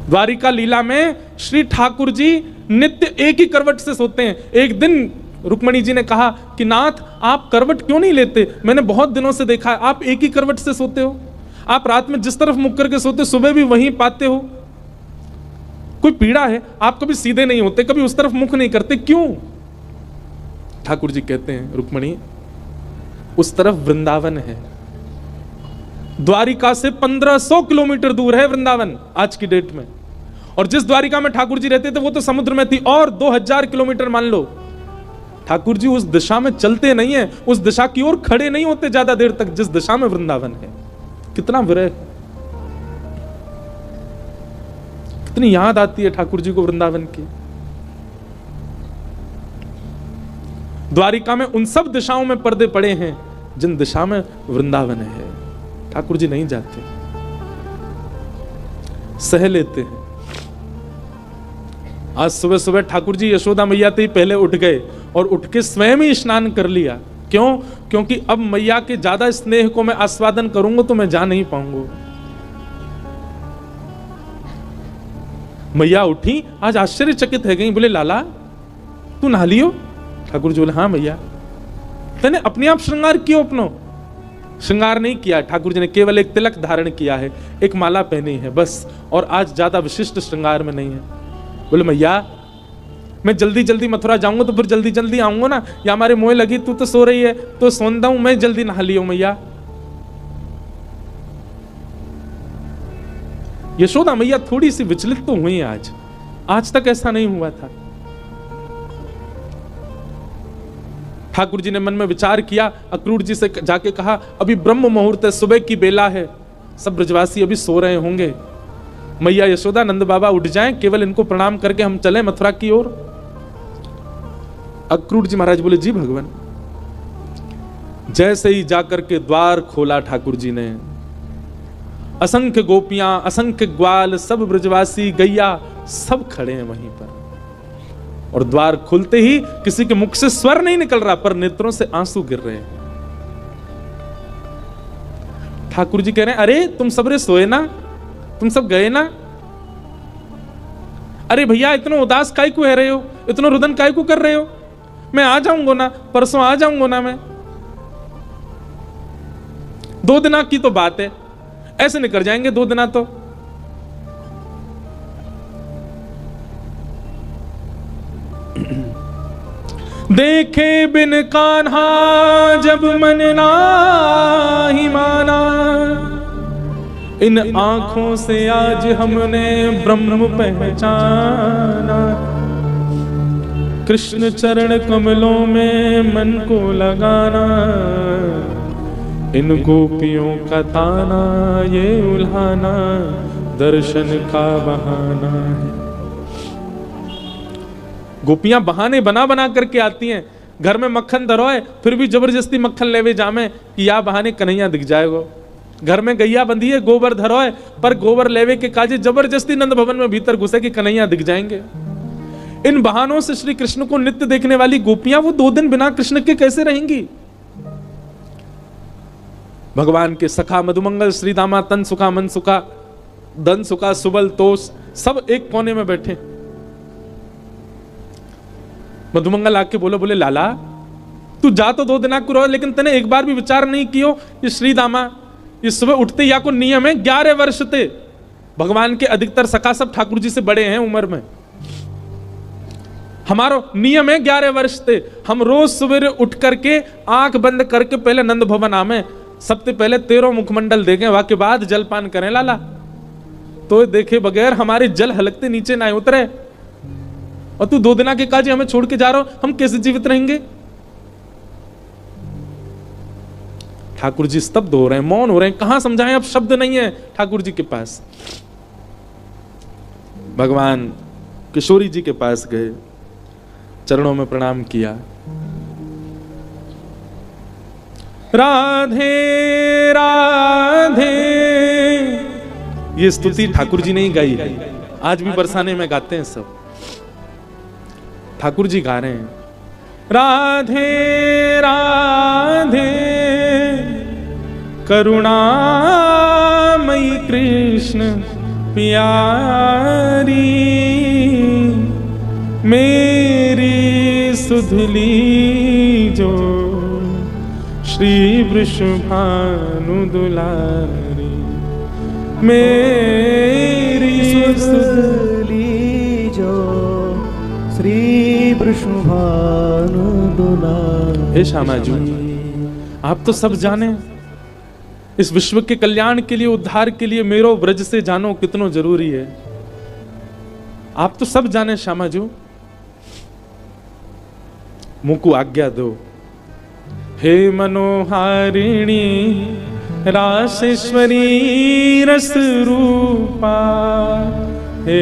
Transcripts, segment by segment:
द्वारिका लीला में श्री ठाकुर जी नित्य एक ही करवट से सोते हैं। एक दिन रुक्मणी जी ने कहा कि नाथ आप करवट क्यों नहीं लेते, मैंने बहुत दिनों से देखा है आप एक ही करवट से सोते हो, आप रात में जिस तरफ मुख करके सोते सुबह भी वहीं पाते हो, कोई पीड़ा है? आप कभी सीधे नहीं होते, कभी उस तरफ मुख नहीं करते, क्यों? ठाकुर जी कहते हैं रुक्मणी उस तरफ वृंदावन है, द्वारिका से 1500 किलोमीटर दूर है वृंदावन आज की डेट में, और जिस द्वारिका में ठाकुर जी रहते थे वो तो समुद्र में थी, और 2000 किलोमीटर मान लो। ठाकुर जी उस दिशा में चलते नहीं है, उस दिशा की ओर खड़े नहीं होते ज्यादा देर तक जिस दिशा में वृंदावन है। कितना विरह, कितनी याद आती है ठाकुर जी को वृंदावन की। द्वारिका में उन सब दिशाओं में पर्दे पड़े हैं जिन दिशा में वृंदावन है। ठाकुर जी नहीं जाते, सह लेते हैं। आज सुबह सुबह ठाकुर जी यशोदा मैया से ही पहले उठ गए और उठ के स्वयं ही स्नान कर लिया। क्यों? क्योंकि अब मैया के ज्यादा स्नेह को मैं आस्वादन करूंगा तो मैं जा नहीं पाऊंगा। मैया उठी, आज आश्चर्यचकित है गई, बोले लाला तू नहा लियो? ठाकुर जी बोले हाँ मैया। तने अपने आप श्रृंगार कियो? अपनो श्रृंगार नहीं किया, ठाकुर जी ने केवल एक तिलक धारण किया है, एक माला पहनी है बस, और आज ज्यादा विशिष्ट श्रृंगार में नहीं है। बोले मैया मैं जल्दी जल्दी मथुरा जाऊंगा तो फिर जल्दी जल्दी आऊंगा ना, या हमारे मोह लगी, तू तो सो रही है तो सोंदा हूं मैं, जल्दी नहा लियो मैया। यशोदा मैया थोड़ी सी विचलित तो हुई आज तक ऐसा नहीं हुआ था। ठाकुर जी ने मन में विचार किया, अक्रूर जी से जाके कहा अभी ब्रह्म मुहूर्त है, सुबह की बेला है, सब ब्रजवासी अभी सो रहे होंगे, मैया यशोदा नंद बाबा उठ जाएं, केवल इनको प्रणाम करके हम चलें मथुरा की ओर। अक्रूर जी महाराज बोले जी भगवान। जैसे ही जाकर के द्वार खोला ठाकुर जी ने, असंख्य गोपियां, असंख्य ग्वाल, सब ब्रजवासी, गैया सब खड़े हैं वहीं पर, और द्वार खुलते ही किसी के मुख से स्वर नहीं निकल रहा पर नेत्रों से आंसू गिर रहे हैं। ठाकुर जी कह रहे हैं अरे तुम सबरे सोए ना, तुम सब गए ना? अरे भैया इतना उदास काहे को है रहे हो, इतना रुदन काहे को कर रहे हो? मैं आ जाऊंगा ना, परसों आ जाऊंगा ना, मैं 2 दिन की तो बात है, ऐसे निकल जाएंगे 2 दिन तो। देखे बिन कान्हा जब मन नाही माना, इन आंखों से आज हमने ब्रह्म पहचाना, कृष्ण चरण कमलों में मन को लगाना, इन गोपियों का ताना ये उल्हाना दर्शन का बहाना है। गोपियां बहाने बना बना करके आती हैं, घर में मक्खन धरो है फिर भी जबरदस्ती मक्खन लेवे जामे कि या बहाने कन्हैया दिख जाएगा। घर में गैया बंधी है, गोबर धरो है, पर गोबर लेवे के काजे जबरदस्ती नंद भवन में भीतर घुसे कि कन्हैया दिख जाएंगे। इन बहानों से श्री कृष्ण को नित्य देखने वाली गोपियां वो 2 दिन बिना कृष्ण के कैसे रहेंगी? भगवान के सखा मधुमंगल, श्री दामा, तन सुखा, मन सुखा, धन सुखा, सुबल, तोष सब एक कोने में बैठे। मधुमंगल आके बोले लाला तू जा तो 2 दिन को रहो, लेकिन तने एक बार भी विचार नहीं कियो ये श्री दामा ये सुबह उठते या को नियम है 11 वर्ष थे, भगवान के अधिकतर सखा सब ठाकुर जी से बड़े हैं उम्र में, हमारा नियम है 11 वर्ष थे, हम रोज सवेरे उठ करके आंख बंद करके पहले नंद भवन आमे, सबसे पहले 13 मुखमंडल देखें, वाके बाद जलपान करें लाला, तो देखे बगैर हमारे जल हलकते नीचे ना उतरे, और तू 2 दिन के काजे हमें छोड़ के जा रहा हो, हम कैसे जीवित रहेंगे? ठाकुर जी स्तब्ध हो रहे हैं, मौन हो रहे हैं, कहां समझाएं, अब शब्द नहीं है ठाकुर जी के पास। भगवान किशोरी जी के पास गए, चरणों में प्रणाम किया, राधे राधे। ये स्तुति ठाकुर जी ने ही गाई है, आज भी बरसाने में गाते हैं सब, ठाकुर जी गा रहे हैं राधे राधे करुणामयी कृष्ण प्यारी मेरी सुधली जो श्री वृषभानु दुलारी मेरी सुधली जो श्री वृषभानु दुलारी। हे श्यामा जी, आप तो सब जाने, इस विश्व के कल्याण के लिए, उद्धार के लिए मेरो ब्रज से जानो कितनो जरूरी है। आप तो सब जाने श्यामा जी, मुझको आज्ञा दो। हे मनोहारिणी रासेश्वरी रस रूपा, हे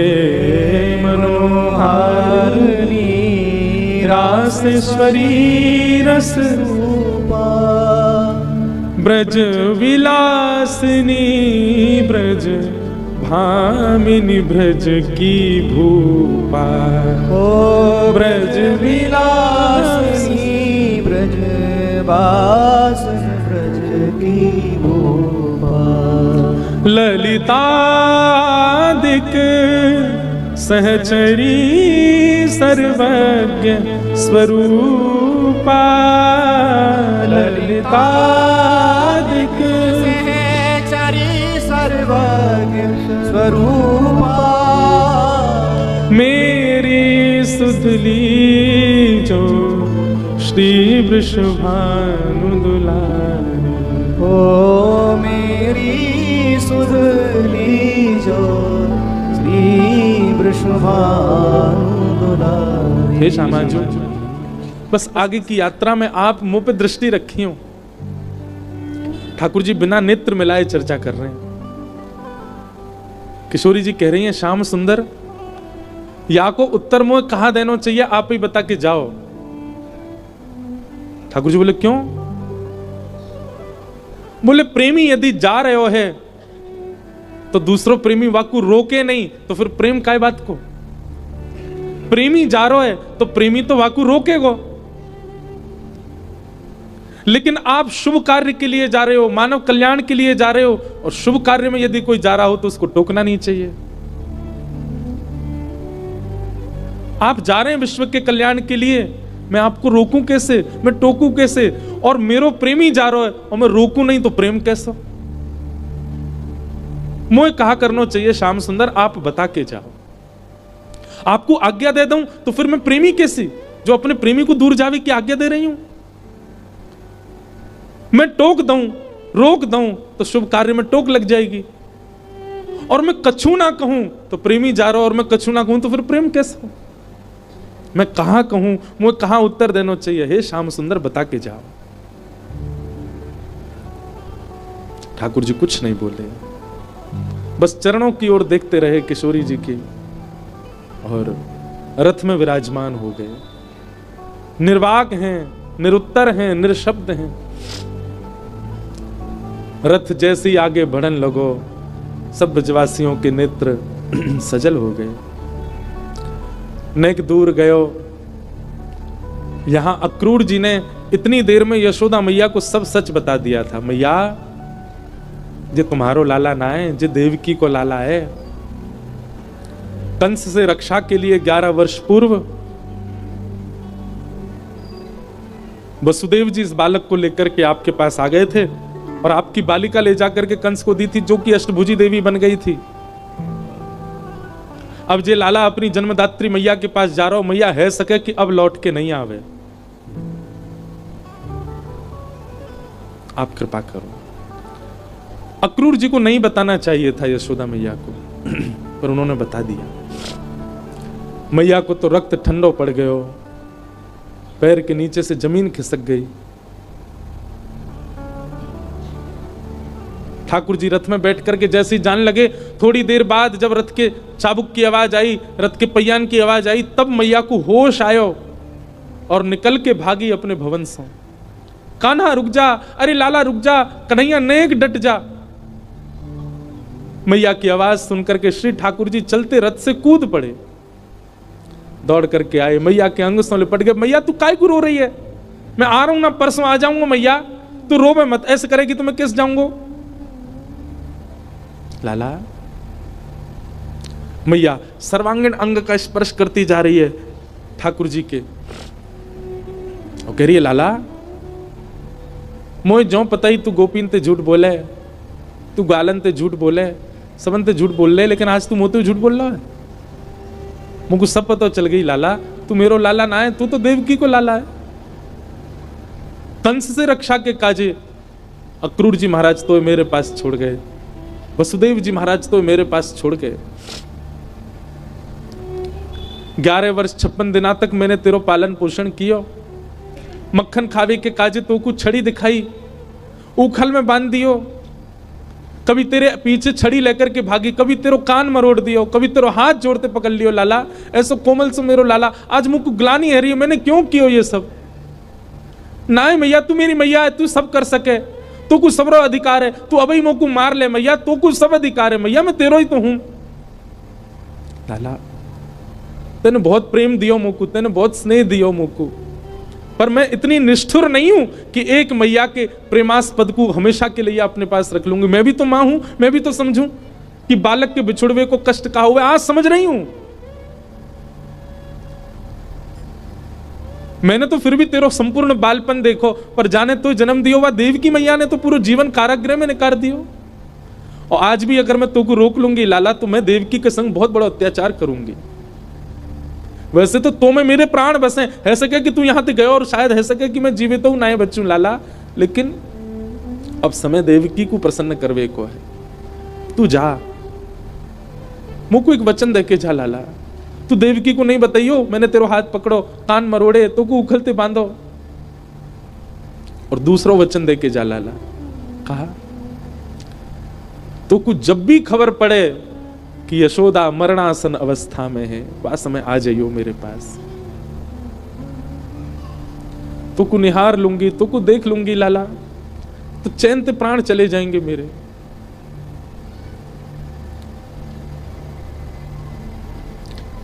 मनोहारिणी रासेश्वरी रस रूपा, ब्रज विलासिनी ब्रज भामिनी ब्रज की भूपा। ओ ब्रज विलासिनी ब्रज वासन ब्रज की भूपा। ललितादिक सहचरी सर्वज्ञ स्वरूपा, ललितादिक सहचरी सर्वज्ञ स्वरूपा। मेरी सुधली जो श्री वृषभानु दुलारी। ओ मेरी सुधली जो श्री वृषभानु दुलारी। हे श्यामा जी, बस आगे की यात्रा में आप मुंह पे दृष्टि रखी हो। ठाकुर जी बिना नेत्र मिलाए चर्चा कर रहे हैं। किशोरी जी कह रही हैं, श्याम सुंदर या को उत्तर मुंह कहां देना चाहिए, आप ही बता के जाओ। ठाकुर जी बोले क्यों? बोले प्रेमी यदि जा रहे हो है तो दूसरों प्रेमी वाकु रोके नहीं, तो फिर प्रेम काय बात को। प्रेमी जा रहा है तो प्रेमी तो वाकु रोकेगो। लेकिन आप शुभ कार्य के लिए जा रहे हो, मानव कल्याण के लिए जा रहे हो, और शुभ कार्य में यदि कोई जा रहा हो तो उसको टोकना नहीं चाहिए। आप जा रहे हैं विश्व के कल्याण के लिए, मैं आपको रोकूं कैसे, मैं टोकूं कैसे? और मेरो प्रेमी जा रहा है और मैं रोकूं नहीं तो प्रेम कैसा? मुझे कहा करना चाहिए श्याम सुंदर, आप बता के जाओ। आपको आज्ञा दे दूं तो फिर मैं प्रेमी कैसी, जो अपने प्रेमी को दूर जावे की आज्ञा दे रही हूं? मैं टोक दूं, रोक दूं तो शुभ कार्य में टोक लग जाएगी। और मैं कछु ना कहूं तो प्रेमी जा रहा, और मैं कछु ना कहूं तो फिर प्रेम कैसा? मैं कहां कहूं, मुझे कहां उत्तर देना चाहिए? हे श्याम सुंदर बता के जाओ। ठाकुर जी कुछ नहीं बोले, बस चरणों की ओर देखते रहे किशोरी जी की, और रथ में विराजमान हो गए। निर्वाक हैं, निरुत्तर हैं, निरशब्द हैं। रथ जैसे ही आगे बढ़न लगो, सब ब्रजवासियों के नेत्र सजल हो गए। नेक दूर गयो, यहां अक्रूर जी ने इतनी देर में यशोदा मैया को सब सच बता दिया था। मैया जे तुम्हारो लाला ना है, जे देवकी को लाला है। कंस से रक्षा के लिए 11 वर्ष पूर्व वसुदेव जी इस बालक को लेकर के आपके पास आ गए थे, और आपकी बालिका ले जाकर के कंस को दी थी, जो कि अष्टभुजी देवी बन गई थी। अब जे लाला अपनी जन्मदात्री मैया के पास जा रहा हो, मैया है सके कि अब लौट के नहीं आवे। आप कृपा करो। अक्रूर जी को नहीं बताना चाहिए था यशोदा मैया को, पर उन्होंने बता दिया। मैया को तो रक्त ठंडो पड़ गयो, पैर के नीचे से जमीन खिसक गई। ठाकुर जी रथ में बैठ करके जैसे ही जाने लगे, थोड़ी देर बाद जब रथ के चाबुक की आवाज आई, रथ के पहियान की आवाज आई, तब मैया को होश आयो और निकल के भागी अपने भवन से। कान्हा रुक जा, अरे लाला रुक जा, कन्हैया नेक डट जा। मैया की आवाज सुनकर के श्री ठाकुर जी चलते रथ से कूद पड़े, दौड़ करके आए, मैया के अंग से लिपट गए। मैया तू काय को रो रही है? मैं आ रहा हूं ना, परसों आ जाऊंगा। मैया तू रोवे मत, ऐसे करेगी तो मैं किस जाऊंगा? लाला मैया सर्वांगीण अंग का स्पर्श करती जा रही है ठाकुर जी के, और कह रही है लाला मोए जो पता ही तू गोपीन ते झूठ बोले, तू गालन ते झूठ बोले, सबन ते झूठ बोल ले, लेकिन आज तू मोते झूठ बोल रहा है। मुझको सब पता चल गई लाला, तू मेरो लाला ना है, तू तो देवकी को लाला है। कंस से रक्षा के काजे अक्रूर जी महाराज तो मेरे पास छोड़ गए, वसुदेव जी महाराज तो मेरे पास छोड़ गए। 11 वर्ष 56 दिना तक मैंने तेरो पालन पोषण कियो, मक्खन खावे के काजे तो कुछ छड़ी दिखाई, उखल में बांध दियो, कभी तेरे पीछे छड़ी लेकर के भागी, कभी तेरो कान मरोड़ दियो, कभी तेरो हाथ जोड़ते पकड़ लियो लाला, ऐसो कोमल से मेरो लाला, आज मुझको ग्लानी है रही है, मैंने क्यों कियो ये सब। ना मैया तू मेरी मैया है, तू सब कर सके, तू कुछ सबरो अधिकार है, तू अभी मोको मार ले मैया, तू कुछ सब अधिकार है मैया, मैं तेरो ही तो हूं। लाला तेने बहुत प्रेम दियो मोको, तेने बहुत स्नेह दियो मोको, पर मैं इतनी निष्ठुर नहीं हूं कि एक मैया के प्रेमास्पद को हमेशा के लिए अपने पास रख लूंगी। मैं भी तो मां हूं, मैं भी तो समझूं कि बालक के बिछुड़वे को कष्ट कहा हुआ आज समझ रही हूं। मैंने तो फिर भी तेरो संपूर्ण बालपन देखो, पर जाने तो जन्म दियो वा देव की मैया ने तो पूरा जीवन कारागृह में निकाल दियो। और आज भी अगर मैं तुमको रोक लूंगी लाला, तो मैं देवकी के संग बहुत बड़ा अत्याचार करूंगी। वैसे तो में मेरे प्राण बसे, है सके कि तू यहां तक गए और शायद है सके कि मैं जीवित हूं ना बच्चू लाला, लेकिन अब समय देवकी को प्रसन्न करवे को है। तू जा, मुझको एक वचन देके जा लाला, तू देवकी को नहीं बताइयो मैंने तेरो हाथ पकड़ो, कान मरोड़े, तो को उखलते बांधो, और दूसरा वचन देके जा लाला। कहा तो कुछ जब भी खबर पड़े कि यशोदा मरणासन अवस्था में है, वह समय आ जाइयो मेरे पास, तो को निहार लूंगी, तो को देख लूंगी लाला, तो चैन से प्राण चले जाएंगे मेरे।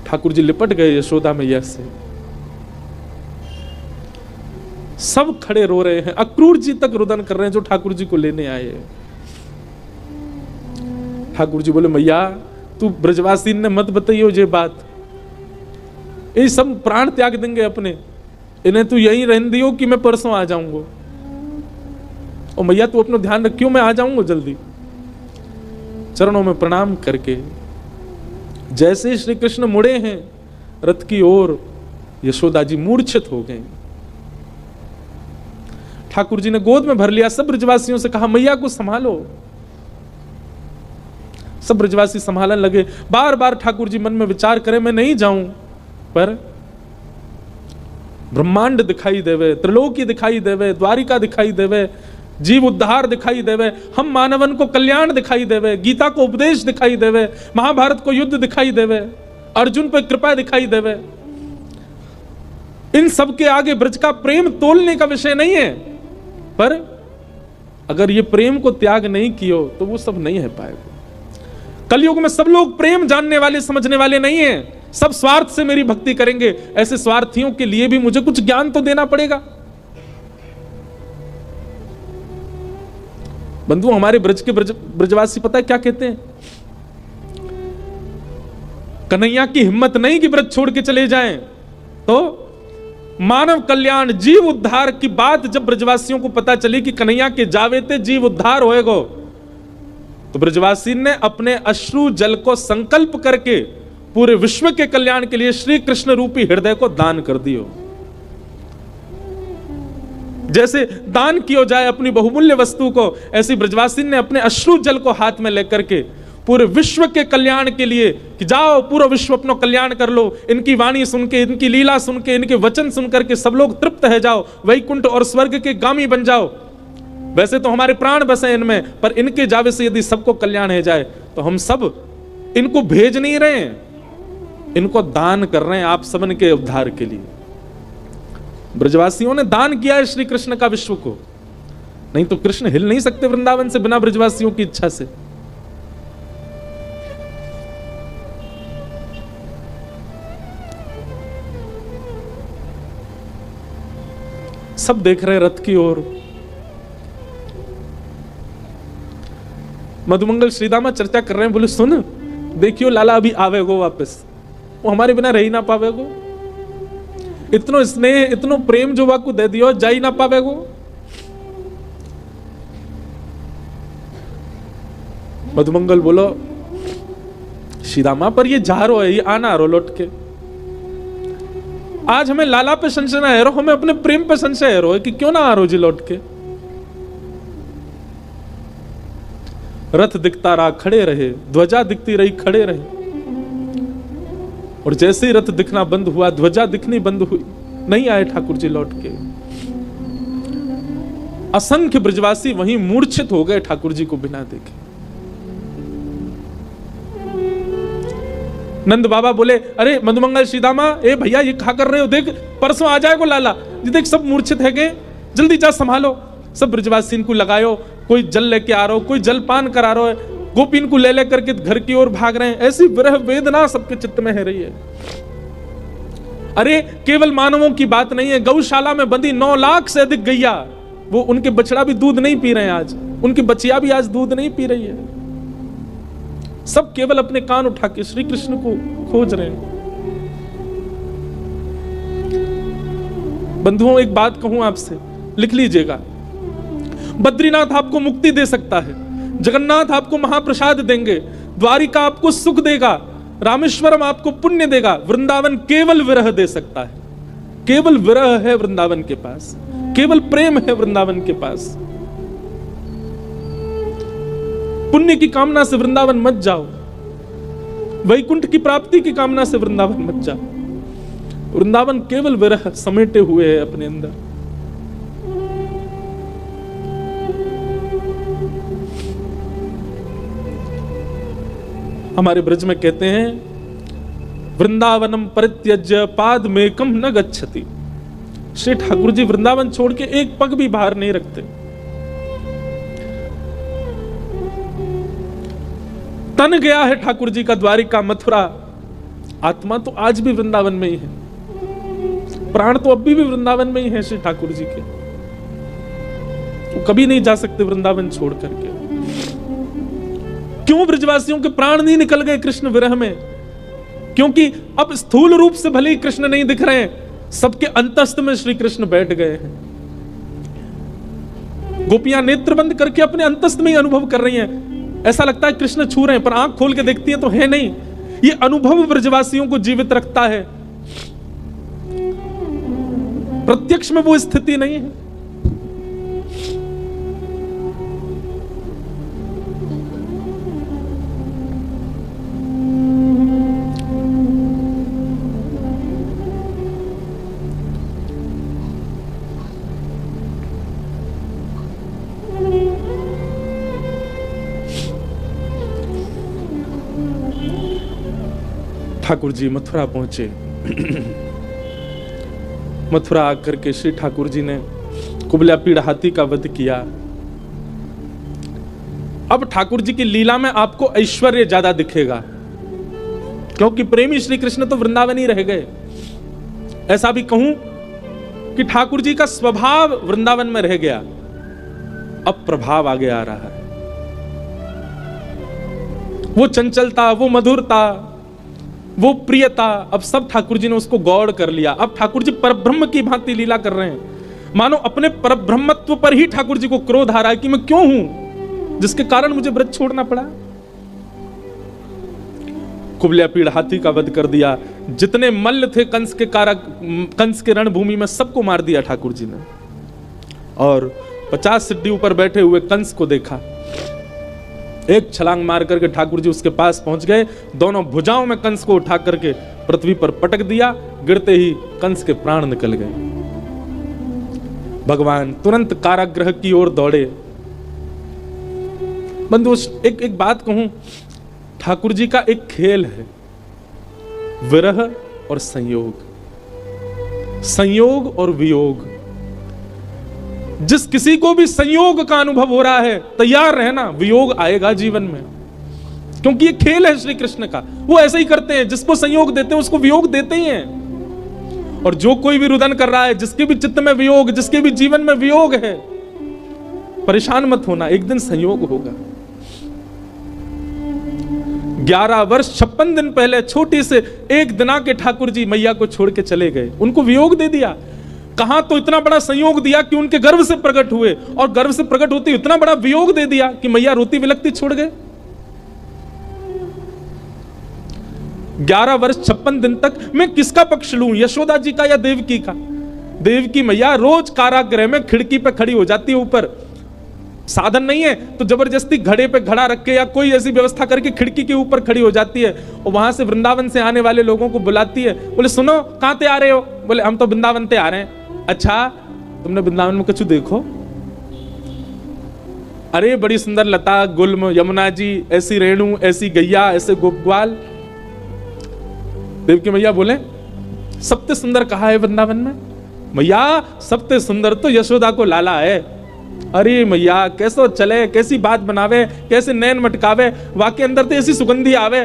ठाकुर जी लिपट गए यशोदा मैया से, सब खड़े रो रहे हैं, अक्रूर जी तक रुदन कर रहे हैं जो ठाकुर जी को लेने आए हैं। ठाकुर जी बोले मैया तू ब्रजवासी ने मत बताइयो ये बात, ये सब प्राण त्याग देंगे अपने, इन्हें तू यहीं रहने दियो कि मैं परसों आ जाऊंगा। और मैया तू अपना ध्यान रखियो, मैं आ जाऊंगा जल्दी। चरणों में प्रणाम करके जैसे श्री कृष्ण मुड़े हैं रथ की ओर, यशोदा जी मूर्छित हो गए। ठाकुर जी ने गोद में भर लिया, सब ब्रजवासियों से कहा मैया को संभालो। सब ब्रजवासी संभालने लगे। बार बार ठाकुर जी मन में विचार करें मैं नहीं जाऊं, पर ब्रह्मांड दिखाई देवे, त्रिलोकी दिखाई देवे, द्वारिका दिखाई देवे, जीव उद्धार दिखाई देवे, हम मानवन को कल्याण दिखाई देवे, गीता को उपदेश दिखाई देवे, महाभारत को युद्ध दिखाई देवे, अर्जुन पर कृपा दिखाई देवे। इन सब के आगे ब्रज का प्रेम तोलने का विषय नहीं है, पर अगर ये प्रेम को त्याग नहीं कियो तो वो सब नहीं है पाएगा। कलयुग में सब लोग प्रेम जानने वाले समझने वाले नहीं हैं, सब स्वार्थ से मेरी भक्ति करेंगे। ऐसे स्वार्थियों के लिए भी मुझे कुछ ज्ञान तो देना पड़ेगा। बंधु हमारे ब्रज के ब्रजवासी पता है क्या कहते हैं? कन्हैया की हिम्मत नहीं कि ब्रज छोड़ के चले जाएं, तो मानव कल्याण जीव उद्धार की बात जब ब्रजवासियों को पता चली कि कन्हैया के जावे ते जीव उद्धार होएगो, तो ब्रजवासी ने अपने अश्रु जल को संकल्प करके पूरे विश्व के कल्याण के लिए श्री कृष्ण रूपी हृदय को दान कर दियो। जैसे दान किया जाए अपनी बहुमूल्य वस्तु को, ऐसी ब्रजवासी ने अपने अश्रु जल को हाथ में लेकर के पूरे विश्व के कल्याण के लिए कि जाओ पूरा विश्व अपना कल्याण कर लो, इनकी वाणी सुन के, इनकी लीला सुन के, इनके वचन सुन करके सब लोग तृप्त है जाओ, वैकुंठ और स्वर्ग के गामी बन जाओ। वैसे तो हमारे प्राण बसे इनमें, पर इनके जावे से यदि सबको कल्याण है जाए तो हम सब इनको भेज नहीं रहे हैं, इनको दान कर रहे हैं आप सबन के उद्धार के लिए। ब्रजवासियों ने दान किया है श्री कृष्ण का विश्व को, नहीं तो कृष्ण हिल नहीं सकते वृंदावन से बिना ब्रजवासियों की इच्छा से। सब देख रहे रथ की ओर। मधुमंगल श्रीदामा चर्चा कर रहे हैं, बोले सुन देखियो लाला अभी आवेगो वापस, वो हमारे बिना रह ही ना पावेगो। इतनो स्नेह इतनो प्रेम जो वाकू दे दियो, जा ही ना पावेगो। मधुमंगल बोलो श्रीदामा पर ये जा रो है, ये आना रो लौट के। आज हमें लाला पे संशय ना है रो, हमें अपने प्रेम पे संशय है रो कि क्यों ना आ रो जी लौट के। रथ दिखता रहा खड़े रहे, ध्वजा दिखती रही खड़े रहे, और जैसे ही रथ दिखना बंद हुआ, ध्वजा दिखनी बंद हुई, नहीं आए ठाकुर जी लौट के। असंख्य ब्रजवासी वहीं मूर्छित हो गए ठाकुर जी को बिना देखे। नंद बाबा बोले, अरे मधुमंगल श्रीदामा, ए भैया ये क्या कर रहे हो, देख परसों आ जाएगा लाला जी, देख सब मूर्छित है गए, जल्दी जा संभालो। सब ब्रजवासी इनको लगायो, कोई जल लेके आ रहा हो, कोई जलपान करा रहा है, गोपी इनको ले लेकर के घर की ओर भाग रहे हैं। ऐसी विरह वेदना सबके चित्त में है रही है। अरे केवल मानवों की बात नहीं है, गौशाला में बंदी 9 लाख से अधिक गैया, वो उनके बछड़ा भी दूध नहीं पी रहे हैं आज, उनकी बच्चियां भी आज दूध नहीं पी रही है। सब केवल अपने कान उठा के श्री कृष्ण को खोज रहे हैं। बंधुओं एक बात कहूं आपसे, लिख लीजिएगा। बद्रीनाथ आपको मुक्ति दे सकता है, जगन्नाथ आपको महाप्रसाद देंगे, द्वारिका आपको सुख देगा, रामेश्वरम आपको पुण्य देगा, वृंदावन केवल विरह दे सकता है। केवल विरह है वृंदावन के पास, केवल प्रेम है वृंदावन के पास। पुण्य की कामना से वृंदावन मत जाओ, वैकुंठ की प्राप्ति की कामना से वृंदावन मत जाओ। वृंदावन केवल विरह समेटे हुए है अपने अंदर। हमारे ब्रज में कहते हैं, वृंदावनम परित्यज्य पाद मेकम न गच्छति। श्री ठाकुर जी वृंदावन छोड़ के एक पग भी बाहर नहीं रखते। तन गया है ठाकुर जी का द्वारिका मथुरा, आत्मा तो आज भी वृंदावन में ही है, प्राण तो अभी भी वृंदावन में ही है श्री ठाकुर जी के। वो कभी नहीं जा सकते वृंदावन छोड़ करके। क्यों ब्रजवासियों के प्राण नहीं निकल गए कृष्ण विरह में? क्योंकि अब स्थूल रूप से भले ही कृष्ण नहीं दिख रहे हैं, सबके अंतस्थ में श्री कृष्ण बैठ गए हैं। गोपियां नेत्र बंद करके अपने अंतस्थ में ही अनुभव कर रही हैं। ऐसा लगता है कृष्ण छू रहे हैं, पर आंख खोल के देखती हैं तो है नहीं। ये अनुभव ब्रजवासियों को जीवित रखता है, प्रत्यक्ष में वो स्थिति नहीं है। ठाकुर जी मथुरा पहुंचे। मथुरा आकर के श्री ठाकुर जी ने कुबला पीड़ हाथी का वध किया। अब ठाकुर जी की लीला में आपको ऐश्वर्य ज्यादा दिखेगा, क्योंकि प्रेमी श्री कृष्ण तो वृंदावन ही रह गए। ऐसा भी कहूं कि ठाकुर जी का स्वभाव वृंदावन में रह गया, अब प्रभाव आगे आ रहा है। वो चंचलता, वो मधुरता, वो प्रियता, अब सब ठाकुर जी ने उसको गौड़ कर लिया। अब ठाकुर जी परब्रह्म की भांति लीला कर रहे हैं। मानो अपने परब्रह्मत्व पर ही ठाकुर जी को क्रोध आ रहा है कि मैं क्यों हूं जिसके कारण मुझे व्रत छोड़ना पड़ा। कुबला पीड़ हाथी का वध कर दिया। जितने मल्ल थे कंस के कारक, कंस के रणभूमि में सबको मार दिया ठाकुर जी ने। और 50 सिड्डी ऊपर बैठे हुए कंस को देखा। एक छलांग मार करके ठाकुर जी उसके पास पहुंच गए, दोनों भुजाओं में कंस को उठा करके पृथ्वी पर पटक दिया। गिरते ही कंस के प्राण निकल गए। भगवान तुरंत कारागृह की ओर दौड़े। बंधु एक बात कहूं, ठाकुर जी का एक खेल है, विरह और संयोग, संयोग और वियोग। जिस किसी को भी संयोग का अनुभव हो रहा है, तैयार रहना, वियोग आएगा जीवन में, क्योंकि ये खेल है श्री कृष्ण का। वो ऐसे ही करते हैं, जिसको संयोग देते हैं उसको वियोग देते ही हैं। और जो कोई भी रुदन कर रहा है, जिसके भी चित्त में वियोग, जिसके भी जीवन में वियोग है, परेशान मत होना, एक दिन संयोग होगा। 11 वर्ष 56 दिन पहले छोटी से एक दिना के ठाकुर जी मैया को छोड़ के चले गए, उनको वियोग दे दिया। कहां तो इतना बड़ा संयोग दिया कि उनके गर्भ से प्रकट हुए, और गर्भ से प्रकट होते इतना बड़ा वियोग दे दिया कि मैया रोती बिलखती छोड़ गए। 11 वर्ष 56 दिन तक मैं किसका पक्ष लूं, यशोदा जी का या देवकी का? देवकी मैया रोज कारागृह में खिड़की पे खड़ी हो जाती है, ऊपर साधन नहीं है तो जबरदस्ती घड़े पे घड़ा रख के या कोई ऐसी व्यवस्था करके खिड़की के ऊपर खड़ी हो जाती है, और वहां से वृंदावन से आने वाले लोगों को बुलाती है। बोले सुनो कहां ते आ रहे हो? बोले हम तो वृंदावन ते आ रहे हैं। अच्छा तुमने वृंदावन में कुछ देखो? अरे बड़ी सुंदर लता गुल्म यमुना जी, ऐसी रेणु, ऐसी गैया, ऐसे गोपग्वाल। देवकी मैया बोले सबसे सुंदर कहा है वृंदावन में? मैया सबसे सुंदर तो यशोदा को लाला है। अरे मैया कैसो चले, कैसी बात बनावे, कैसे नैन मटकावे, वाके अंदर तो ऐसी सुगंधी आवे।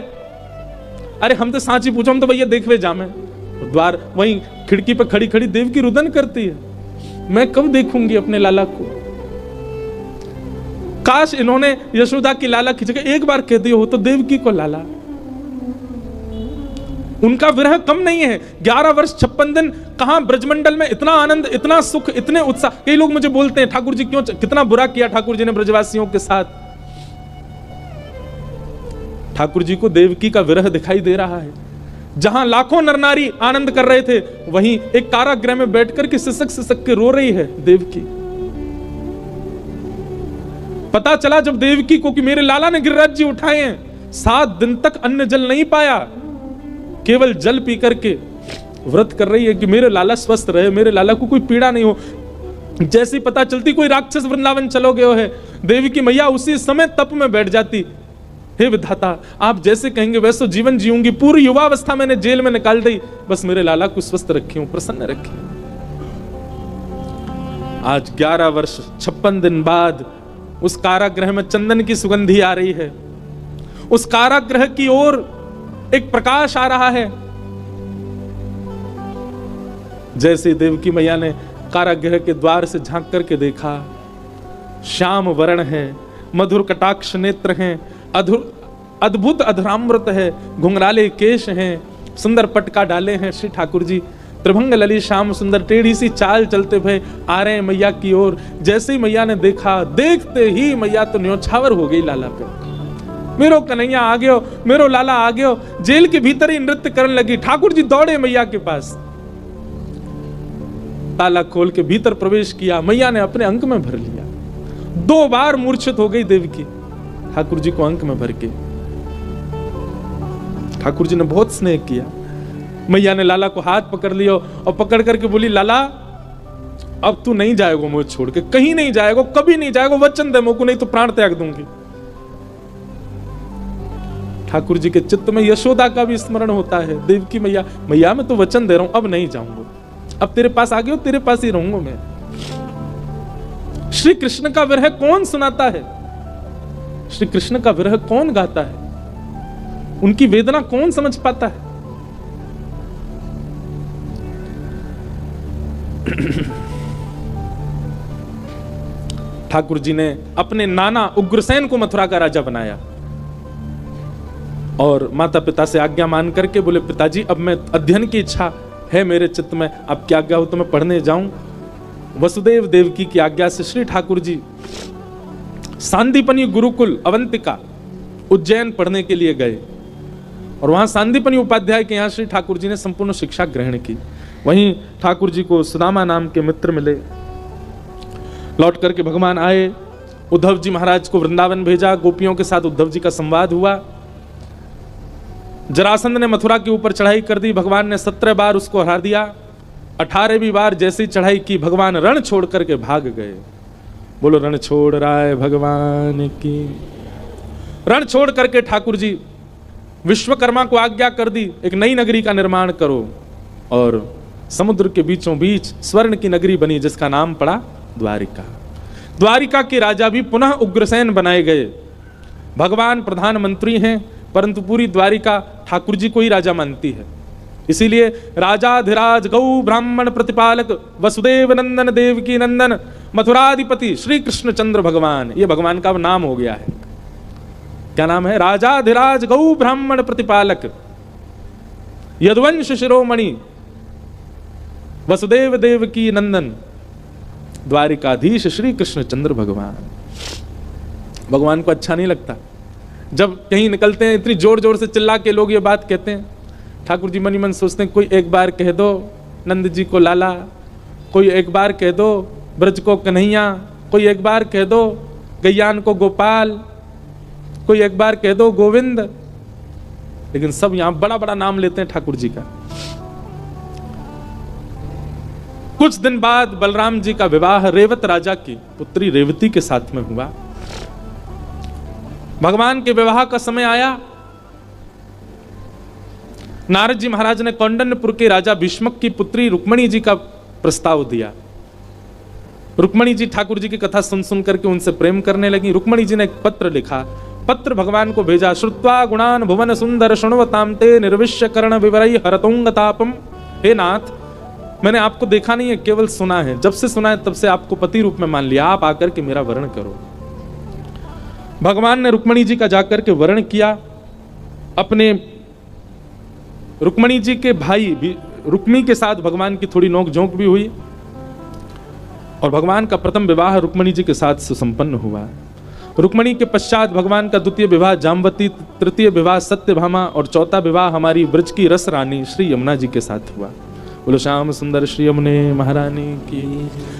अरे हम तो सांची पूछो, हम तो भैया देखवे जामे। द्वार वहीं खिड़की पे खड़ी खड़ी देवकी रुदन करती है, मैं कब देखूंगी अपने लाला को? काश इन्होंने यशोदा की लाला की जगह एक बार कह दिया हो तो देवकी को लाला। उनका विरह कम नहीं है। 11 वर्ष 56 दिन कहां ब्रजमंडल में इतना आनंद, इतना सुख, इतने उत्साह। कई लोग मुझे बोलते हैं ठाकुर जी क्यों, कितना बुरा किया ठाकुर जी ने ब्रजवासियों के साथ। ठाकुर जी को देवकी का विरह दिखाई दे रहा है। जहां लाखों नर नारी आनंद कर रहे थे, वहीं एक कारागृह में बैठकर के सिसक सिसक के रो रही है देवकी। पता चला जब देवकी को कि मेरे लाला ने गिरिराज जी उठाए हैं, 7 दिन तक अन्न जल नहीं पाया, केवल जल पी करके व्रत कर रही है कि मेरे लाला स्वस्थ रहे, मेरे लाला को कोई पीड़ा नहीं हो। जैसी पता चलती कोई राक्षस वृंदावन चलो गए है, देवी की मैया उसी समय तप में बैठ जाती। हे विधाता आप जैसे कहेंगे वैसे जीवन जीऊंगी, पूरी युवावस्था मैंने जेल में निकाल दी, बस मेरे लाला को स्वस्थ रखी हूं, प्रसन्न रखी। आज 11 वर्ष 56 दिन बाद उस कारागृह में चंदन की सुगंधी आ रही है। उस कारागृह की ओर एक प्रकाश आ रहा है। जैसे देवकी मैया ने कारागृह के द्वार से झांक करके देखा, श्याम वर्ण है, मधुर कटाक्ष नेत्र हैं, अद्भुत अधरामृत है, घुंघराले केश हैं, सुंदर पटका डाले हैं श्री ठाकुर जी, त्रिभंग लली श्याम सुंदर, टेढ़ी सी चाल चलते हुए आ रहे हैं मैया की ओर। जैसे ही मैया ने देखा, देखते ही मैया तो न्योछावर हो गई लाला पे। मेरो कन्हैया आ गयो, मेरो लाला आ गयो। जेल के भीतर ही नृत्य करने लगी। ठाकुर जी दौड़े मैया के पास, ताला खोल के भीतर प्रवेश किया, मैया ने अपने अंक में भर लिया। 2 बार मूर्छित हो गई देवकी ठाकुर जी को अंक में भर के। ठाकुर जी ने बहुत स्नेह किया। मैया ने लाला को हाथ पकड़ लिया और पकड़ करके बोली, लाला अब तू नहीं जाएगा मुझे छोड़ के, कहीं नहीं जाएगा, कभी नहीं जाएगा, वचन दे मुझको, नहीं तो प्राण त्याग दूंगी। ठाकुर जी के चित्त में यशोदा का भी स्मरण होता है। देवकी मैया, मैया मैं तो वचन दे रहा हूं, अब नहीं जाऊंगा, अब तेरे पास आ गया, तेरे पास ही रहूंगा मैं। श्री कृष्ण का विरह कौन सुनाता है? श्री कृष्ण का विरह कौन गाता है? उनकी वेदना कौन समझ पाता है? ठाकुर जी ने अपने नाना उग्रसेन को मथुरा का राजा बनाया और माता पिता से आज्ञा मान करके बोले, पिताजी अब मैं अध्ययन की इच्छा है मेरे चित्त में, अब क्या आज्ञा हो तो मैं पढ़ने जाऊं। वसुदेव देवकी की आज्ञा से श्री ठाकुर जी सांदीपनी गुरुकुल अवंतिका उज्जैन पढ़ने के लिए गए और वहां सांदीपनी उपाध्याय के यहाँ श्री ठाकुर जी ने संपूर्ण शिक्षा ग्रहण की। वहीं ठाकुर जी को सुदामा नाम के मित्र मिले। लौट करके भगवान आए, उद्धव जी महाराज को वृंदावन भेजा, गोपियों के साथ उद्धव जी का संवाद हुआ। जरासंध ने मथुरा के ऊपर चढ़ाई कर दी, भगवान ने 17 बार उसको हरा दिया। 18वीं बार जैसी चढ़ाई की, भगवान रण छोड़ करके भाग गए। बोलो रण छोड़ रहा है भगवान की। रण छोड़ करके ठाकुर जी विश्वकर्मा को आज्ञा कर दी, एक नई नगरी का निर्माण करो, और समुद्र के बीचों बीच स्वर्ण की नगरी बनी जिसका नाम पड़ा द्वारिका। द्वारिका के राजा भी पुनः उग्रसेन बनाए गए। भगवान प्रधानमंत्री हैं, परंतु पूरी द्वारिका ठाकुर जी को ही राजा मानती है। इसीलिए राजाधिराज गौ ब्राह्मण प्रतिपालक वसुदेव नंदन देवकी नंदन मथुराधिपति श्री कृष्ण चंद्र भगवान, ये भगवान का नाम हो गया है। क्या नाम है, राजाधिराज गौ ब्राह्मण प्रतिपालक यदुवंश शिरोमणि वसुदेव देव की नंदन द्वारिकाधीश श्री कृष्णचंद्र भगवान। भगवान को अच्छा नहीं लगता जब कहीं निकलते हैं, इतनी जोर जोर से चिल्ला के लोग ये बात कहते हैं। ठाकुर जी मन ही मन सोचते हैं कोई एक बार कह दो नंद जी को लाला, कोई एक बार कह दो ब्रज को कन्हैया, कोई एक बार कह दो गैयान को गोपाल, कोई एक बार कह दो गोविंद। लेकिन सब यहां बड़ा बड़ा नाम लेते हैं ठाकुर जी का। कुछ दिन बाद बलराम जी का विवाह रेवत राजा की पुत्री रेवती के साथ में हुआ। भगवान के विवाह का समय आया। नारद जी महाराज ने कौंडन्यपुर के राजा भीष्मक की पुत्री रुक्मणी जी का प्रस्ताव दिया। रुक्मणी जी ठाकुर जी की कथा सुन सुन करके उनसे प्रेम करने लगी। रुक्मणी जी ने एक पत्र लिखा, पत्र भगवान को भेजा। श्रुत्वा गुणान भुवन सुंदर शृण्वतां ते निर्विश्य कर्ण विवरै हरतोंगतापम। हे नाथ, मैंने आपको देखा नहीं है, केवल सुना है। जब से सुना है तब से आपको पति रूप में मान लिया, आप आकर के मेरा वर्ण करो। भगवान ने रुक्मणी जी का जाकर के वर्ण किया। अपने रुक्मणी जी के भाई रुक्मी के साथ भगवान की थोड़ी नोक झोंक भी हुई और भगवान का प्रथम विवाह रुक्मणी जी के साथ सुसंपन्न हुआ। रुक्मणी के पश्चात भगवान का द्वितीय विवाह जाम्बवती, तृतीय विवाह सत्यभामा और चौथा विवाह हमारी ब्रज की रस रानी श्री यमुना जी के साथ हुआ। बोलो श्याम सुंदर श्री यमुने महारानी की।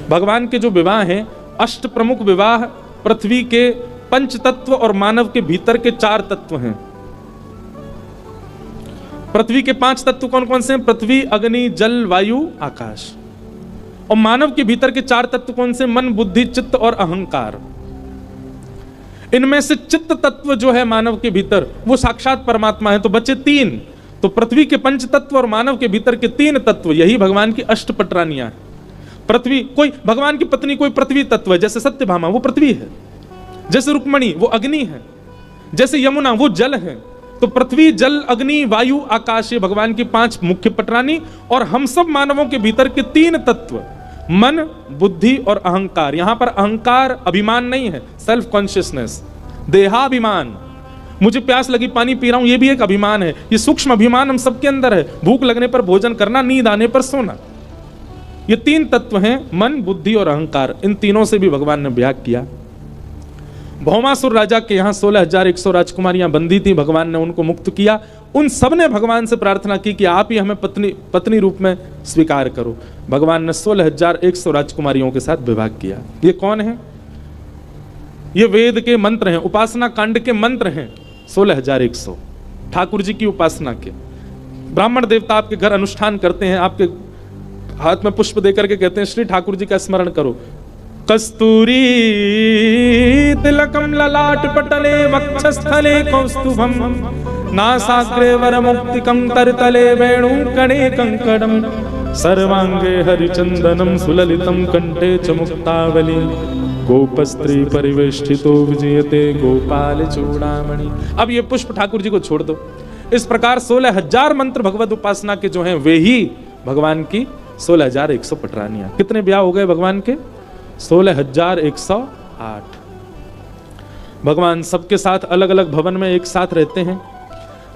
भगवान के जो विवाह हैं, अष्ट प्रमुख विवाह पृथ्वी के पंच तत्व और मानव के भीतर के 4 तत्व हैं। पृथ्वी के 5 तत्व कौन कौन से हैं? पृथ्वी, अग्नि, जल, वायु, आकाश। और मानव के भीतर के 4 तत्व कौन से? मन, बुद्धि, चित्त और अहंकार। इनमें से चित्त तत्व जो है मानव के भीतर वो साक्षात परमात्मा है, तो बचे 3। तो पृथ्वी के 5 तत्व और मानव के भीतर के 3 तत्व, यही भगवान की अष्टपटरानियां हैं। पृथ्वी, कोई भगवान की पत्नी कोई पृथ्वी तत्व है, जैसे सत्यभामा वो पृथ्वी है, जैसे रुक्मणी वो अग्नि है, जैसे यमुना वो जल है। तो पृथ्वी, जल, अग्नि, वायु, आकाश, ये भगवान की 5 मुख्य पटरानी। और हम सब मानवों के भीतर के 3 तत्व, मन, बुद्धि और अहंकार। यहां पर अहंकार अभिमान नहीं है, सेल्फ कॉन्शियसनेस, देहाभिमान। मुझे प्यास लगी पानी पी रहा हूं, ये भी एक अभिमान है। ये सूक्ष्म अभिमान हम सबके अंदर है। भूख लगने पर भोजन करना, नींद आने पर सोना, ये 3 तत्व हैं, मन, बुद्धि और अहंकार। इन तीनों से भी भगवान ने ब्याह किया। भौमासुर राजा के यहाँ 16,100 राजकुमारियां बंदी थी। भगवान ने उनको मुक्त किया। उन सब ने भगवान से प्रार्थना की कि आप ही हमें पत्नी रूप में स्वीकार करो। भगवान ने 16,100 राजकुमारियों के साथ विवाह किया। ये कौन है? ये वेद के मंत्र हैं, उपासना कांड के मंत्र हैं। 16,100 ठाकुर जी की उपासना के। ब्राह्मण देवता आपके घर अनुष्ठान करते हैं, आपके हाथ में पुष्प देकर के कहते हैं श्री ठाकुर जी का स्मरण करो। कस्तूरी तिलकम ललाट पटले वक्षस्थले कौस्तुभम नासाग्रे वरमुक्तिकं तरतले वेणु कणे कंकड़म सर्वांगे हरिचंदनम सुललितम कंठे च मुक्तावली गोपस्त्री परिवेष्टितो विजयते गोपाल चूड़ामणि। अब ये पुष्प ठाकुर जी को छोड़ दो। इस प्रकार 16,000 मंत्र भगवत उपासना के जो हैं वे ही भगवान की 16,100 पटरानियां। कितने ब्याह हो गए भगवान के? 16,108। भगवान सबके साथ अलग अलग भवन में एक साथ रहते हैं।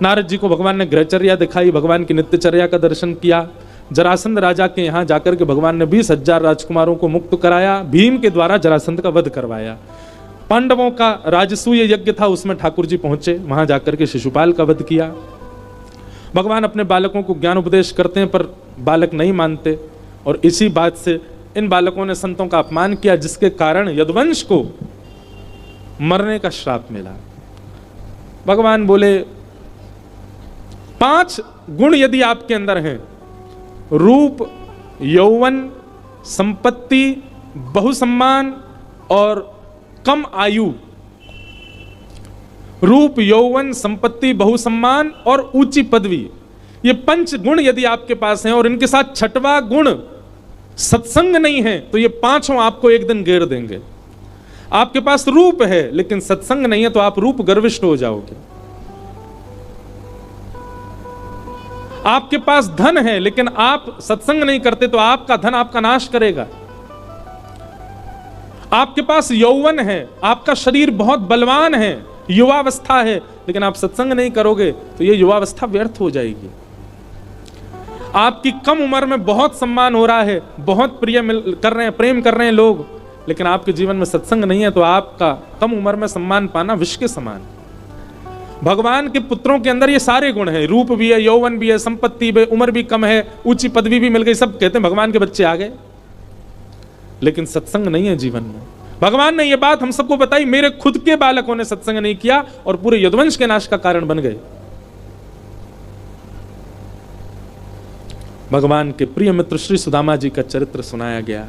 नारद जी को भगवान ने गृहचर्या दिखाई, भगवान की नित्यचर्या का दर्शन किया। जरासंध राजा के यहाँ जाकर के भगवान ने 20,000 राजकुमारों को मुक्त कराया। भीम के द्वारा जरासंध का वध करवाया। पांडवों का राजसूय यज्ञ था, उसमें ठाकुर जी पहुंचे, वहां जाकर के शिशुपाल का वध किया। भगवान अपने बालकों को ज्ञान उपदेश करते हैं पर बालक नहीं मानते, और इसी बात से इन बालकों ने संतों का अपमान किया, जिसके कारण यदुवंश को मरने का श्राप मिला। भगवान बोले 5 गुण यदि आपके अंदर हैं, रूप, यौवन, संपत्ति, बहुसम्मान और कम आयु। रूप, यौवन, संपत्ति, बहुसम्मान और ऊंची पदवी, ये 5 गुण यदि आपके पास हैं और इनके साथ 6वां गुण सत्संग नहीं है, तो ये 5 आपको एक दिन घेर देंगे। आपके पास रूप है लेकिन सत्संग नहीं है तो आप रूप गर्विष्ठ हो जाओगे। आपके पास धन है लेकिन आप सत्संग नहीं करते तो आपका धन आपका नाश करेगा। आपके पास यौवन है, आपका शरीर बहुत बलवान है, युवावस्था है, लेकिन आप सत्संग नहीं करोगे तो ये युवावस्था व्यर्थ हो जाएगी। आपकी कम उम्र में बहुत सम्मान हो रहा है, बहुत कर रहे हैं, प्रेम कर रहे हैं लोग, लेकिन आपके जीवन में सत्संग नहीं है तो आपका कम उम्र में सम्मान पाना विष के समान। भगवान के पुत्रों के अंदर ये सारे गुण हैं, रूप भी है, यौवन भी है, संपत्ति भी, उम्र भी कम है, ऊंची पदवी भी मिल गई, सब कहते हैं भगवान के बच्चे आ गए, लेकिन सत्संग नहीं है जीवन में। भगवान ने ये बात हम सबको बताई, मेरे खुद के बालकों ने सत्संग नहीं किया और पूरे यदुवंश के नाश का कारण बन गए। भगवान के प्रिय मित्र श्री सुदामा जी का चरित्र सुनाया गया।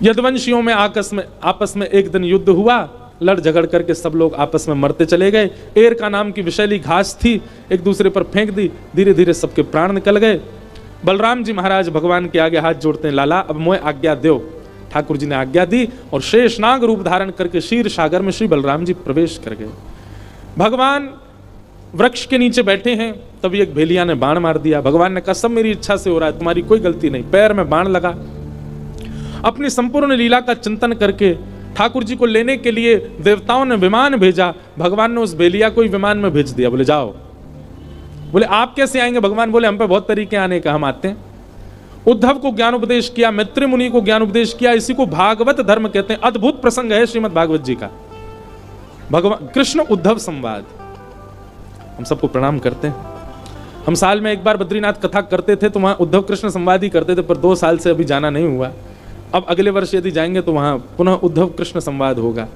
यदुवंशियों में आपस में एक दिन युद्ध हुआ, लड़ झगड़ करके सब लोग आपस में मरते चले गए। एर का नाम की विषैली घास थी, एक दूसरे पर फेंक दी, धीरे धीरे सबके प्राण निकल गए। बलराम जी महाराज भगवान के आगे हाथ जोड़ते हैं, लाला अब मोए आज्ञा दो। ठाकुर जी ने आज्ञा दी और शेषनाग रूप धारण करके क्षीर सागर में श्री बलराम जी प्रवेश कर गए। भगवान वृक्ष के नीचे बैठे हैं, तभी एक भेलिया ने बाण मार दिया। भगवान ने कहा सब मेरी इच्छा से हो रहा है, तुम्हारी कोई गलती नहीं। पैर में बाण लगा। अपनी संपूर्ण लीला का चिंतन करके ठाकुर जी को लेने के लिए देवताओं ने विमान भेजा। भगवान ने उस भेलिया को ही विमान में भेज दिया। बोले जाओ। बोले आप कैसे आएंगे? भगवान बोले हम पे बहुत तरीके आने का, हम आते हैं। उद्धव को ज्ञान उपदेश किया, मैत्री मुनि को ज्ञान उपदेश किया। इसी को भागवत धर्म कहते हैं। अद्भुत प्रसंग है श्रीमद् भागवत जी का, भगवान कृष्ण उद्धव संवाद। हम सबको प्रणाम करते हैं। हम साल में एक बार बद्रीनाथ कथा करते थे तो वहां उद्धव कृष्ण संवाद ही करते थे, पर 2 साल से अभी जाना नहीं हुआ। अब अगले वर्ष यदि जाएंगे तो वहां पुनः उद्धव कृष्ण संवाद होगा।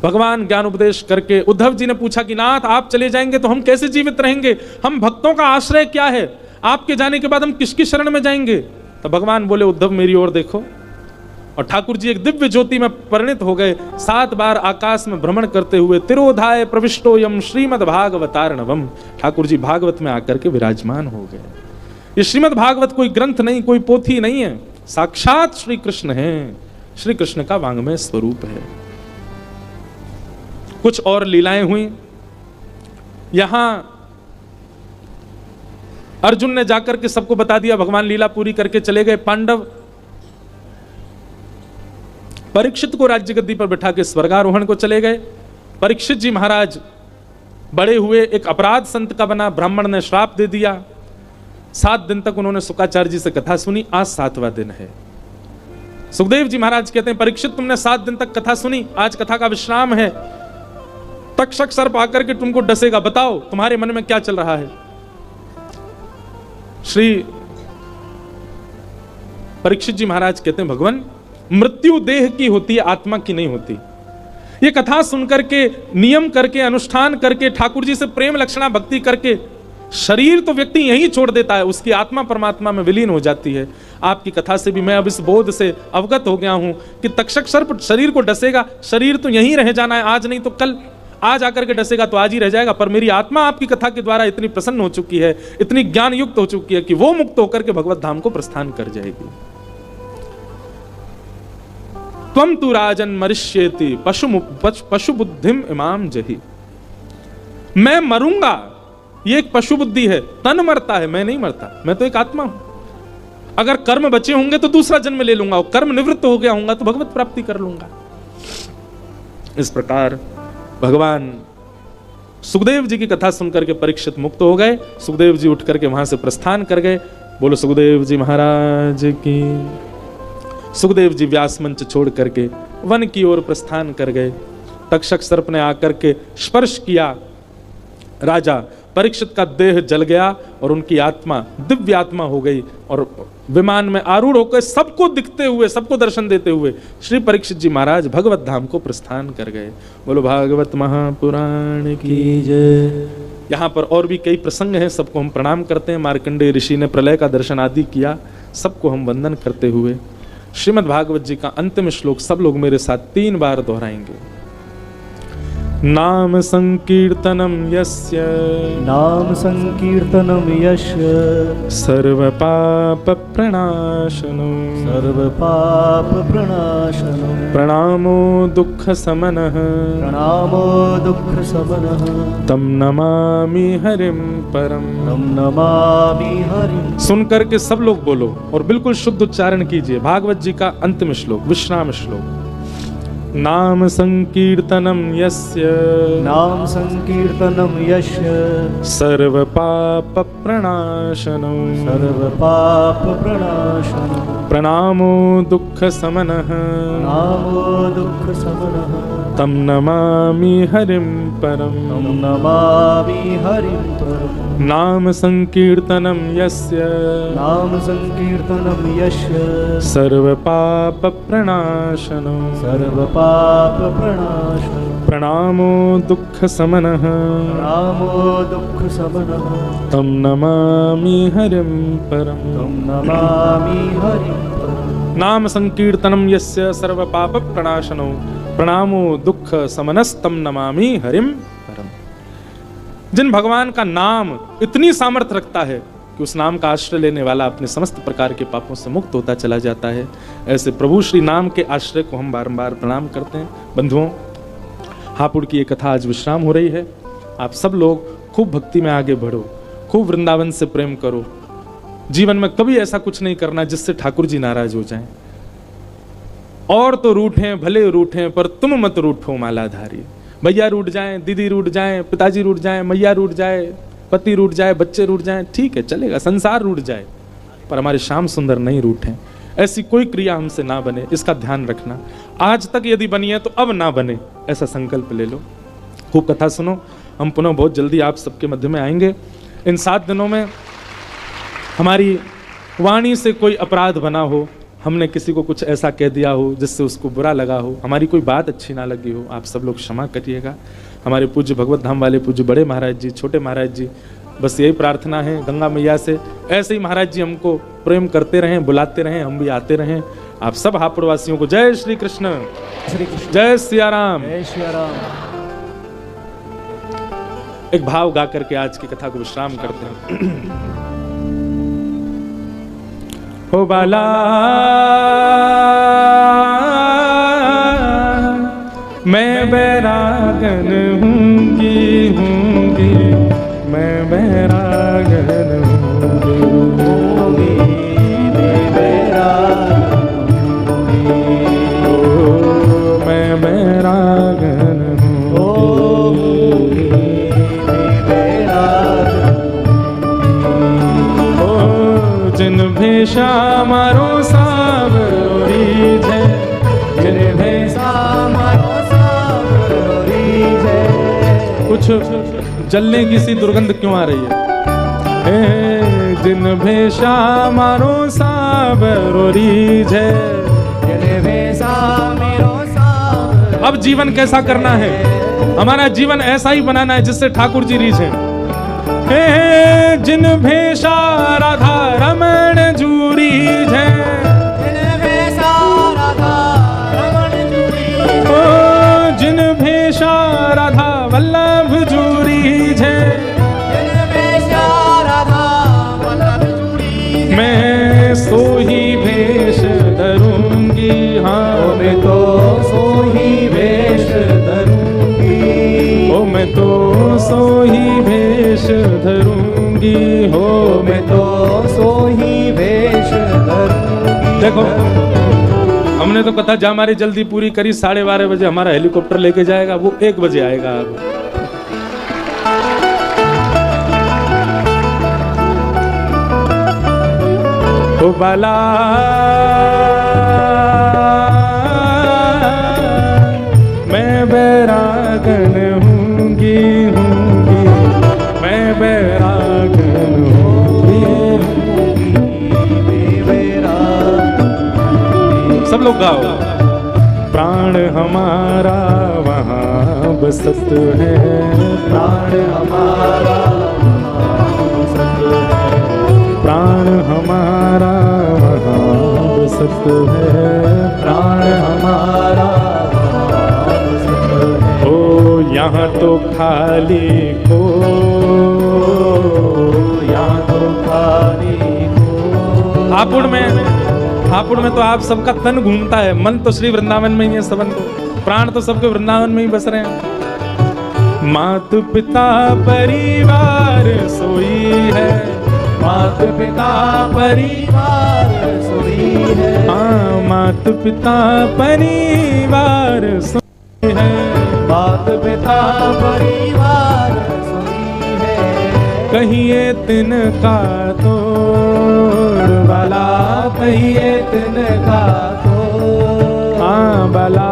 भगवान ज्ञान उपदेश करके उद्धव जी ने पूछा कि नाथ आप चले जाएंगे तो हम कैसे जीवित रहेंगे? हम भक्तों का आश्रय क्या है? आपके जाने के बाद हम किसकी शरण में जाएंगे? तो भगवान बोले उद्धव मेरी ओर देखो। और ठाकुर जी एक दिव्य ज्योति में परिणित हो गए। 7 बार आकाश में भ्रमण करते हुए तिरोधाय प्रविष्टो यम श्रीमद् भागवतार्णवम, ठाकुर जी भागवत में आकर के विराजमान हो गए। ये श्रीमद् भागवत कोई ग्रंथ नहीं, कोई पोथी नहीं है, साक्षात श्री कृष्ण है, श्री कृष्ण का वांग्मय स्वरूप है। कुछ और लीलाएं हुई। यहां अर्जुन ने जाकर के सबको बता दिया, भगवान लीला पूरी करके चले गए। पांडव परीक्षित को राज्य गद्दी पर बिठा के स्वर्गारोहण को चले गए। परीक्षित जी महाराज बड़े हुए, एक अपराध संत का बना, ब्राह्मण ने श्राप दे दिया। 7 दिन तक उन्होंने शुकाचार्य जी से कथा सुनी। आज 7वां दिन है। सुखदेव जी महाराज कहते हैं परीक्षित तुमने 7 दिन तक कथा सुनी, आज कथा का विश्राम है। तक्षक सर्प आकर के तुमको डसेगा, बताओ तुम्हारे मन में क्या चल रहा है? श्री परीक्षित जी महाराज कहते हैं भगवान मृत्यु देह की होती है, आत्मा की नहीं होती। ये कथा सुनकर के, नियम करके, अनुष्ठान करके, ठाकुर जी से प्रेम लक्षणा भक्ति करके शरीर तो व्यक्ति यहीं छोड़ देता है, उसकी आत्मा परमात्मा में विलीन हो जाती है। आपकी कथा से भी मैं अब इस बोध से अवगत हो गया हूं कि तक्षक सर्प शरीर को डसेगा, शरीर तो यहीं रह जाना है, आज नहीं तो कल। आज आकर के डसेगा तो आज ही रह जाएगा, पर मेरी आत्मा आपकी कथा के द्वारा इतनी प्रसन्न हो चुकी है, इतनी ज्ञान युक्त हो चुकी है कि वो मुक्त होकर के भगवत धाम को प्रस्थान कर जाएगी। त्वम तु राजन मरिष्येति पशु बुद्धिम इमाम जहि। मैं मरूंगा, ये एक पशु बुद्धि है, तन मरता है, मैं नहीं मरता, मैं तो एक आत्मा हूं। अगर कर्म बचे होंगे तो दूसरा जन्म ले लूंगा, और कर्म निवृत्त हो गया होगा तो भगवत प्राप्ति कर लूंगा। इस प्रकार भगवान सुखदेव जी की कथा सुनकर के परीक्षित मुक्त हो गए। सुखदेव जी उठ करके वहां से प्रस्थान कर गए। बोलो सुखदेव जी महाराज की। सुखदेव जी व्यास मंच छोड़ करके वन की ओर प्रस्थान कर गए। तक्षक सर्प ने आकर के स्पर्श किया, राजा परीक्षित का देह जल गया और उनकी आत्मा दिव्य आत्मा हो गई, और विमान में आरूढ़ होकर सबको दिखते हुए, सबको दर्शन देते हुए श्री परीक्षित जी महाराज भगवत धाम को प्रस्थान कर गए। बोलो भागवत महापुराण की जय। यहाँ पर और भी कई प्रसंग हैं, सबको हम प्रणाम करते हैं। मार्कंडेय ऋषि ने प्रलय का दर्शन आदि किया, सबको हम वंदन करते हुए श्रीमद् भागवत जी का अंतिम श्लोक सब लोग मेरे साथ 3 बार दोहराएंगे। नाम संकीर्तनम यस्य, नाम संकीर्तनम यस्य, सर्व पाप प्रणाशनम, सर्व पाप प्रणाशनम, प्रणामो दुख समनः, प्रणामो दुख समनः, तम नमामि हरिम परम, तम नमामि हरिम। सुन करके सब लोग बोलो और बिल्कुल शुद्ध उच्चारण कीजिए भागवत जी का अंतिम श्लोक, विश्राम श्लोक। नाम संकीर्तनम यस्य नाम संकीर्तनम यस्य सर्व पाप प्रणाशनम सर्व पाप प्रणाशनम प्रणामो दुःख समनः नामो दुःख समनः तम नमामि हरिं परम तं नमामि हरिं परम् नाम संकीर्तनम यस्य नाम संकीर्तनम यस्य सर्व पाप प्रणाशनम सर्व पाप प्रणाशनम् प्रणामो दुःख समनः नामो दुःख समनः तम नमामि हरिं परम तं नमामि हरिं परम् नाम संकीर्तनम यस्य सर्व पाप प्रणाशनो प्रणामो दुःख समनस्तम नमामि हरिम परम। जिन भगवान का नाम इतनी सामर्थ्य रखता है कि उस नाम का आश्रय लेने वाला अपने समस्त प्रकार के पापों से मुक्त होता चला जाता है, ऐसे प्रभु श्री नाम के आश्रय को हम बारंबार प्रणाम करते हैं। बंधुओं, हापुड़ की ये कथा आज विश्राम हो रही है। आप सब लोग खूब भक्ति में आगे बढ़ो, खूब वृंदावन से प्रेम करो। जीवन में कभी ऐसा कुछ नहीं करना जिससे ठाकुर जी नाराज हो जाएं। और तो रूठें भले रूठें, पर तुम मत रूठो मालाधारी। भैया रूठ जाएं, दीदी रूठ जाएं, पिताजी रूठ जाएं, मैया रूठ जाए, पति रूठ जाए, बच्चे रूठ जाएं, ठीक है चलेगा, संसार रूठ जाए, पर हमारे श्याम सुंदर नहीं रूठें। ऐसी कोई क्रिया हमसे ना बने, इसका ध्यान रखना। आज तक यदि बनी है तो अब ना बने, ऐसा संकल्प ले लो। खूब कथा सुनो। हम पुनः बहुत जल्दी आप सबके मध्य में आएंगे। इन 7 दिनों में हमारी वाणी से कोई अपराध बना हो, हमने किसी को कुछ ऐसा कह दिया हो जिससे उसको बुरा लगा हो, हमारी कोई बात अच्छी ना लगी हो, आप सब लोग क्षमा करिएगा। हमारे पूज्य भगवत धाम वाले पूज्य बड़े महाराज जी, छोटे महाराज जी, बस यही प्रार्थना है गंगा मैया से, ऐसे ही महाराज जी हमको प्रेम करते रहें, बुलाते रहें, हम भी आते रहें। आप सब हापुड़ वासियों को जय श्री कृष्ण, जय सिया राम, जय श्री राम। एक भाव गा करके आज की कथा को विश्राम करते हैं। हो बाला मैं बैरागन हूँगी, मैं बैरागन हूँगी, मैं बैरागन मैं बैरागन हूँगी, जिन भेषा मारो सावरी जय, जिन भेषा मारो सावरी जय। कुछ जलने की सी दुर्गंध क्यों आ रही है? जिन भेषा मारो सावरी जय, जिन भेषा मेरो सावरी। अब जीवन कैसा करना है? हमारा जीवन ऐसा ही बनाना है जिससे ठाकुर जी रीझे। जिन भेषा राधा रमण जूरी जय, जिन भेषा राधा रमण जूरी, ओ जिन भेषा राधा वल्लभ जूरी जय, जिन भेषा राधा वल्लभ जूरी, मैं सो ही भेष धरूंगी, हाँ मैं तो सो ही भेष धरूंगी, ओ मैं तो सो ही भेष धरूंगी, हो मैं तो सो ही भेष धरूंगी। देखो, हमने तो कथा जा हमारी जल्दी पूरी करी, 12:30 बजे हमारा हेलीकॉप्टर लेके जाएगा, वो 1 बजे आएगा। अब ओ बाला मैं बैरागन हूँगी, मैं बैरागन हूँगी, सब लोग गाओ। प्राण हमारा वहाँ बसत है, प्राण हमारा वहाँ बसत है, प्राण हमारा वहाँ बसत है, प्राण हमारा वहाँ बसत है। ओ यहाँ तो खाली को, यहाँ तो खाली को। हापुड़ में तो आप सबका तन घूमता है, मन तो श्री वृंदावन में ही है, सबन तो प्राण तो सबके वृंदावन में ही बस रहे हैं। मात पिता परिवार सोई है, मात पिता परिवार सुनी है। हाँ मात पिता परिवार सुनी है। मात पिता परिवार सुनी है। कहिए तिनका तोड़ भला, कहिए तिनका तो हाँ भला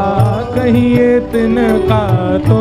कहिए तिनका तो